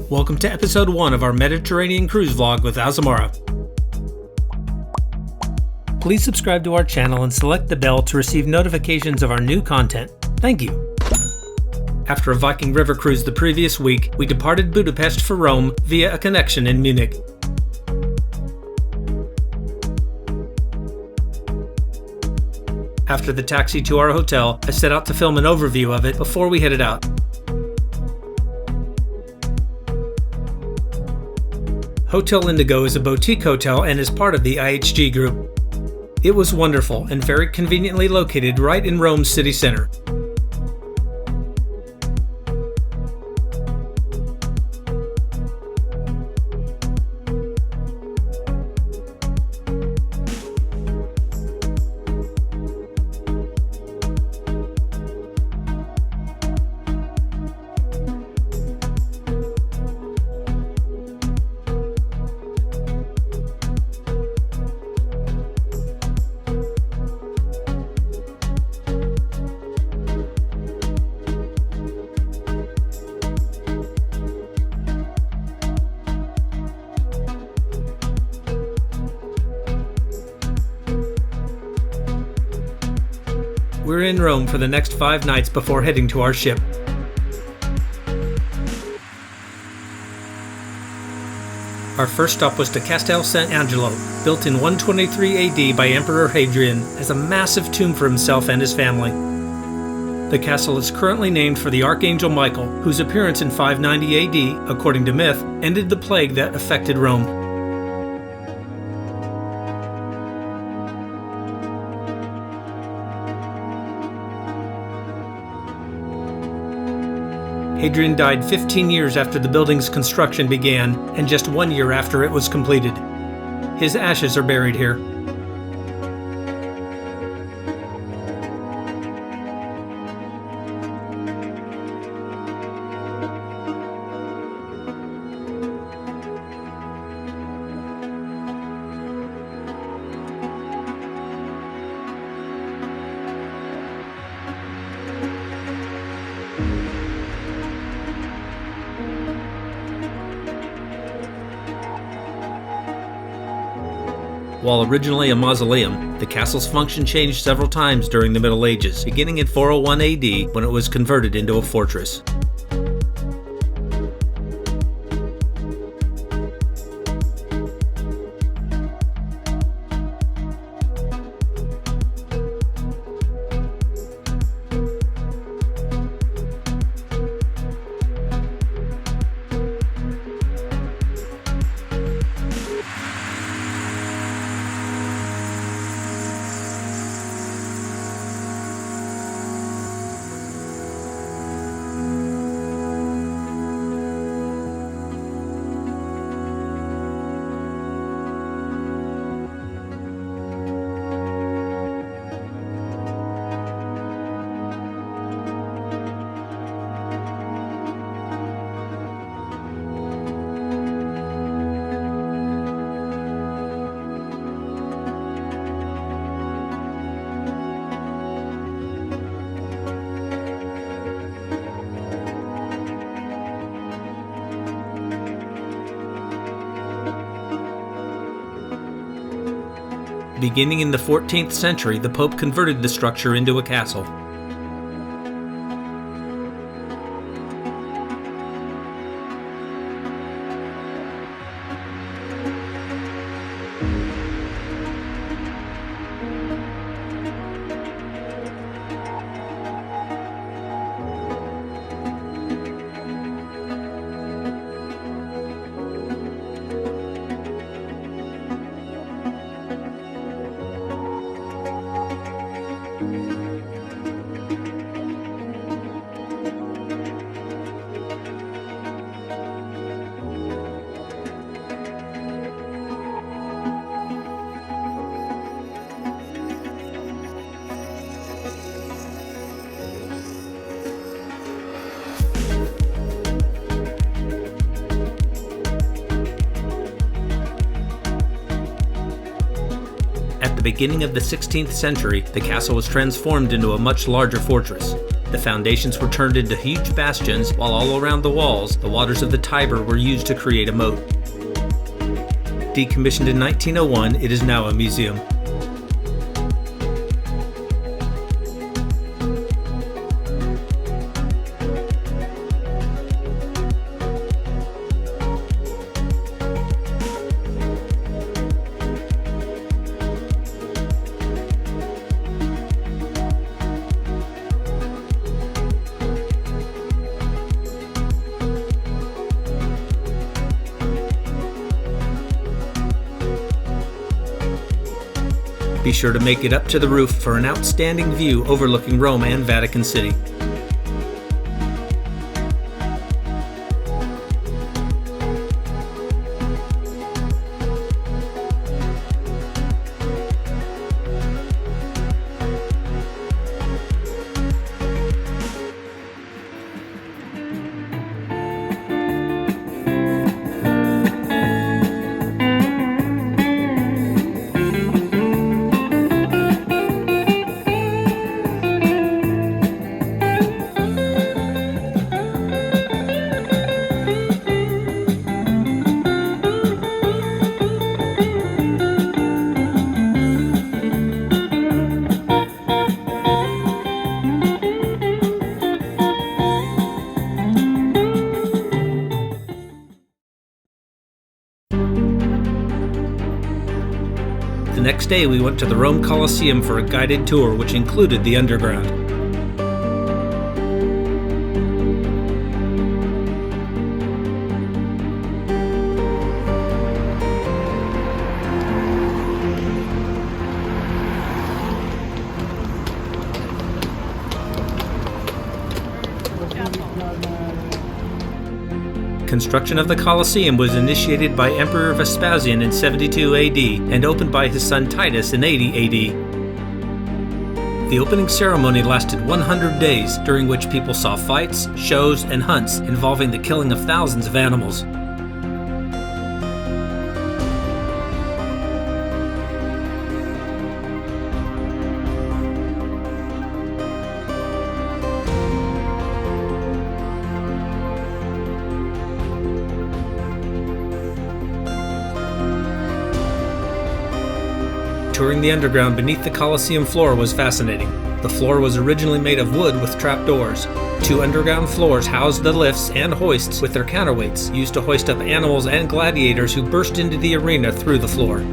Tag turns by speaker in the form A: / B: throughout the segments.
A: Welcome to episode 1 of our Mediterranean cruise vlog with Azamara. Please subscribe to our channel and select the bell to receive notifications of our new content. Thank you. After a Viking River cruise the previous week, we departed Budapest for Rome via a connection in Munich. After the taxi to our hotel, I set out to film an overview of it before we headed out. Hotel Indigo is a boutique hotel and is part of the IHG group. It was wonderful and very conveniently located right in Rome's city center. We're in Rome for the next 5 nights before heading to our ship. Our first stop was to Castle Dant'Angelo, built in 123 AD by Emperor Hadrian as a massive tomb for himself and his family. The castle is currently named for the Archangel Michael, whose appearance in 590 AD, according to myth, ended the plague that affected Rome. Hadrian died 15 years after the building's construction began and just 1 year after it was completed. His ashes are buried here. While originally a mausoleum, the castle's function changed several times during the Middle Ages, beginning in 401 AD when it was converted into a fortress. Beginning in the 14th century, the Pope converted the structure into a castle. At the beginning of the 16th century, the castle was transformed into a much larger fortress. The foundations were turned into huge bastions, while all around the walls, the waters of the Tiber were used to create a moat. Decommissioned in 1901, it is now a museum. Be sure to make it up to the roof for an outstanding view overlooking Rome and Vatican City. The next day we went to the Rome Colosseum for a guided tour which included the underground. Construction of the Colosseum was initiated by Emperor Vespasian in 72 AD and opened by his son Titus in 80 AD. The opening ceremony lasted 100 days, during which people saw fights, shows, and hunts involving the killing of thousands of animals. Touring the underground beneath the Colosseum floor was fascinating. The floor was originally made of wood with trapdoors. 2 underground floors housed the lifts and hoists with their counterweights, used to hoist up animals and gladiators who burst into the arena through the floor.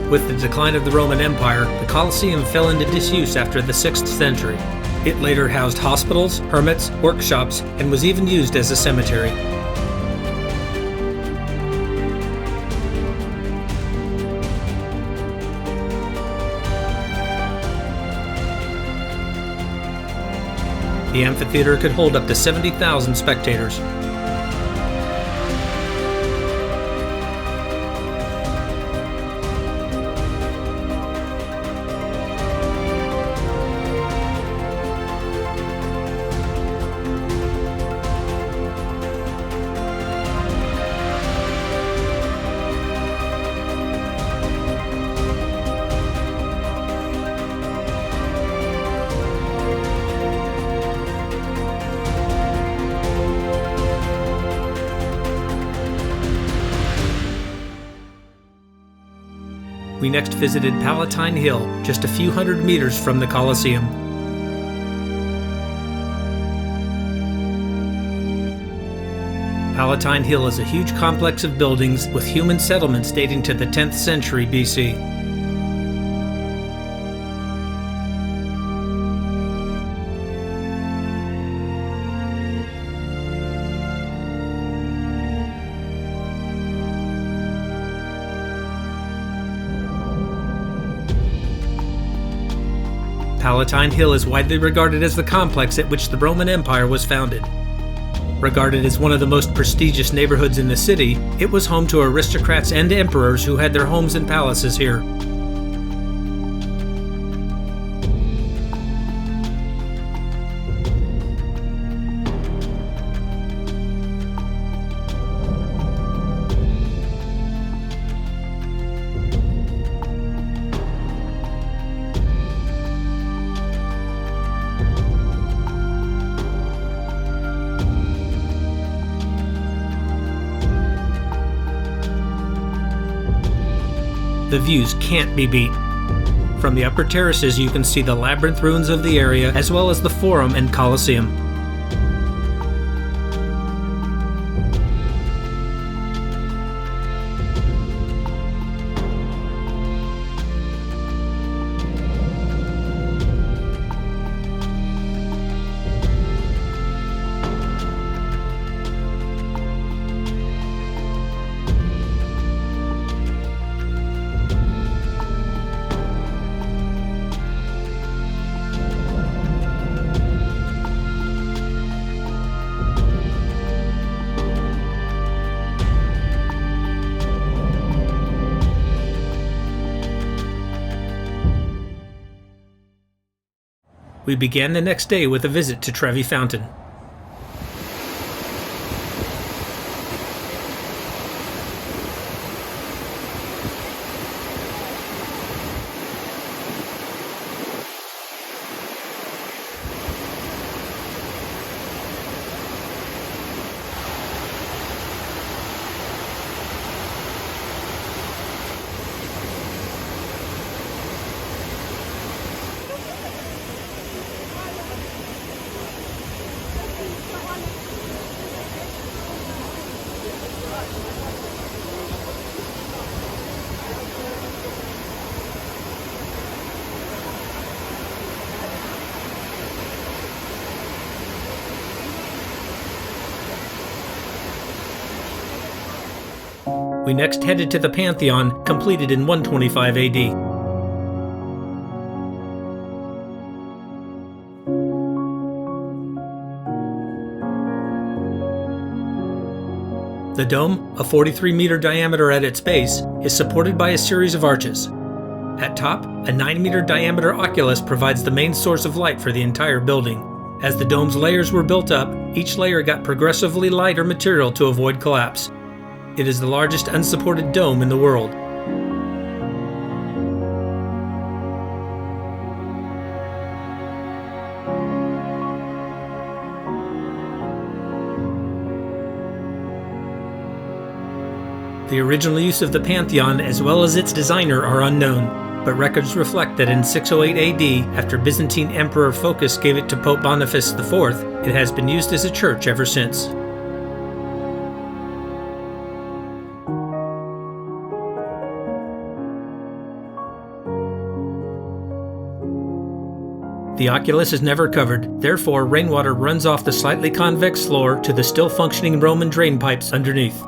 A: With the decline of the Roman Empire, the Colosseum fell into disuse after the 6th century. It later housed hospitals, hermits, workshops, and was even used as a cemetery. The amphitheater could hold up to 70,000 spectators. We next visited Palatine Hill, just a few hundred meters from the Colosseum. Palatine Hill is a huge complex of buildings with human settlements dating to the 10th century BC. Palatine Hill is widely regarded as the complex at which the Roman Empire was founded. Regarded as one of the most prestigious neighborhoods in the city, it was home to aristocrats and emperors who had their homes and palaces here. The views can't be beat. From the upper terraces you can see the labyrinth ruins of the area as well as the Forum and Colosseum. We began the next day with a visit to Trevi Fountain. We next headed to the Pantheon, completed in 125 AD. The dome, a 43-meter diameter at its base, is supported by a series of arches. At top, a 9-meter diameter oculus provides the main source of light for the entire building. As the dome's layers were built up, each layer got progressively lighter material to avoid collapse. It is the largest unsupported dome in the world. The original use of the Pantheon as well as its designer are unknown, but records reflect that in 608 AD, after Byzantine Emperor Phocas gave it to Pope Boniface IV, it has been used as a church ever since. The oculus is never covered, therefore rainwater runs off the slightly convex floor to the still functioning Roman drain pipes underneath.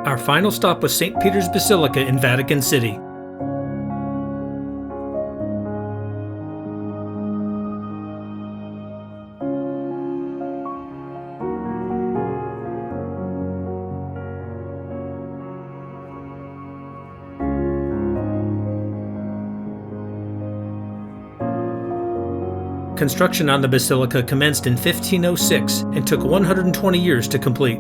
A: Our final stop was St. Peter's Basilica in Vatican City. Construction on the basilica commenced in 1506 and took 120 years to complete.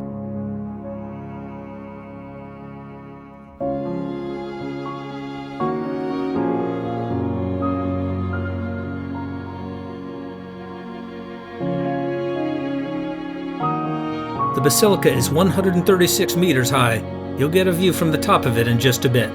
A: The basilica is 136 meters high. You'll get a view from the top of it in just a bit.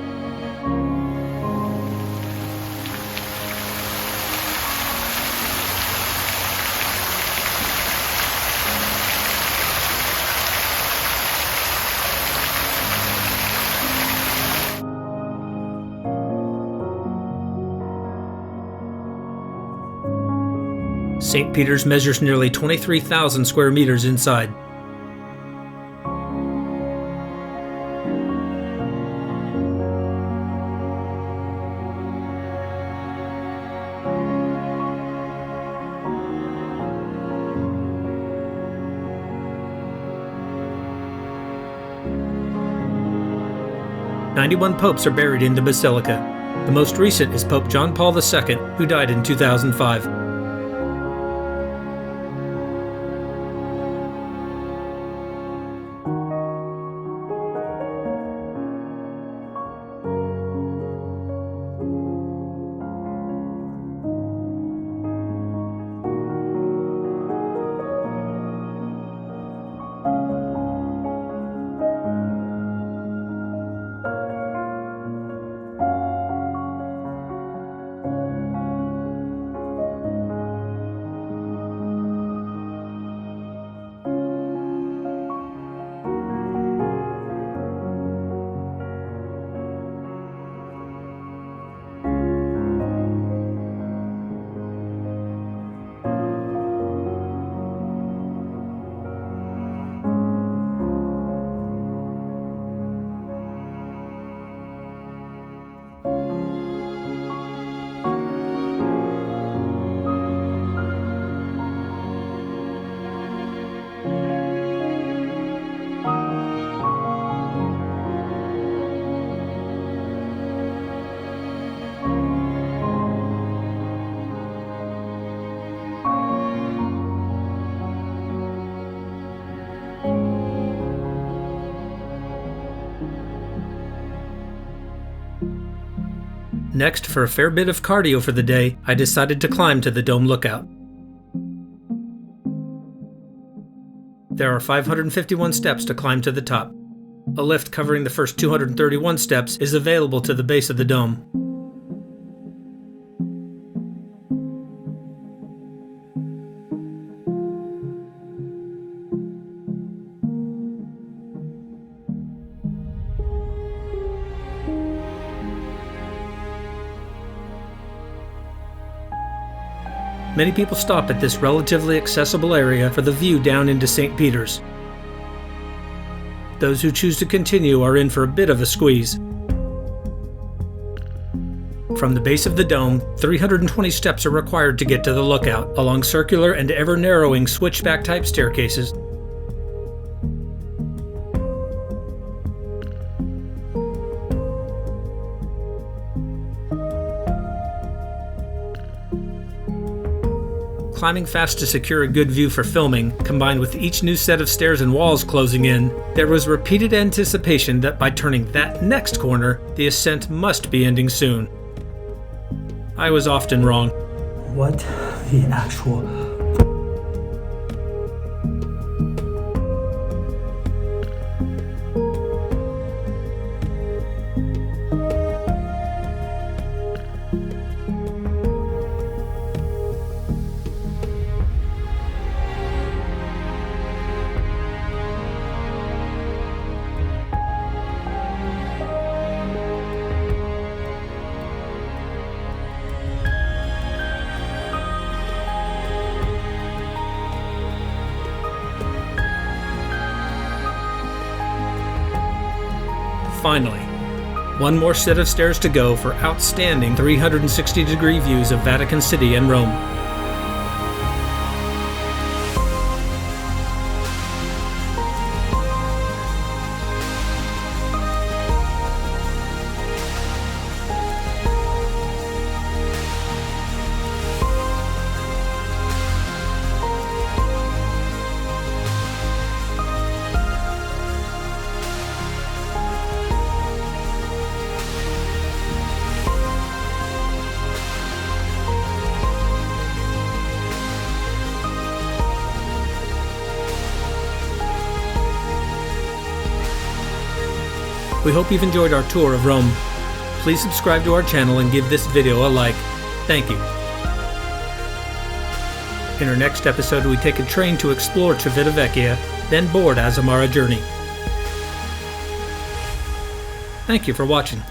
A: St. Peter's measures nearly 23,000 square meters inside. "91 popes are buried in the basilica. The most recent is Pope John Paul II, who died in 2005. Next, for a fair bit of cardio for the day, I decided to climb to the dome lookout. There are 551 steps to climb to the top. A lift covering the first 231 steps is available to the base of the dome. Many people stop at this relatively accessible area for the view down into St. Peter's. Those who choose to continue are in for a bit of a squeeze. From the base of the dome, 320 steps are required to get to the lookout, along circular and ever-narrowing switchback-type staircases. Climbing fast to secure a good view for filming, combined with each new set of stairs and walls closing in, there was repeated anticipation that by turning that next corner, the ascent must be ending soon. I was often wrong.
B: What the actual...
A: Finally, one more set of stairs to go for outstanding 360-degree views of Vatican City and Rome. We hope you've enjoyed our tour of Rome. Please subscribe to our channel and give this video a like. Thank you. In our next episode, we take a train to explore Civitavecchia, then board Azamara Journey. Thank you for watching.